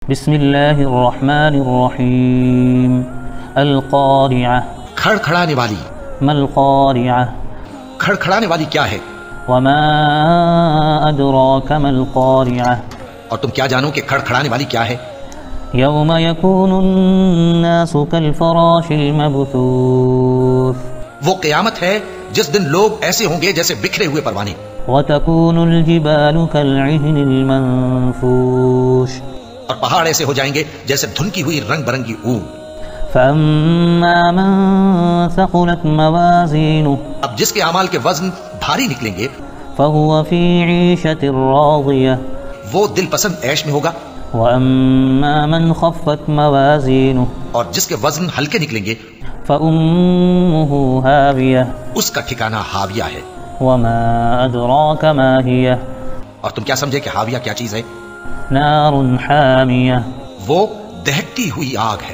بسم اللہ الرحمن الرحیم القارعہ کھڑکھڑانے والی. ما القارعہ کھڑکھڑانے والی کیا ہے؟ وما ادراک ما القارعہ اور تم کیا جانو کہ کھڑکھڑانے والی کیا ہے؟ یوم یکون الناس کالفراش المبثوث وہ قیامت ہے جس دن لوگ ایسے ہوں گے جیسے بکھرے ہوئے پروانے. وتكون الجبال كالعهن المنفوش اور پہاڑ ایسے ہو جائیں گے جیسے دھنکی ہوئی رنگ برنگی اون. فأما من ثقلت موازينه اب جس کے اعمال کے وزن بھاری نکلیں گے فهو في عيشة راضية وہ دل پسند عیش میں ہوگا. وأما من خفت موازينه اور جس کے وزن ہلکے نکلیں گے فأمه هاوية اس کا ٹھکانہ ہاویہ ہے. وما أدراك ما هي اور تم کیا سمجھے کہ ہاویہ کیا چیز ہے؟ نار حامية وہ دہکتی ہوئی آگ ہے.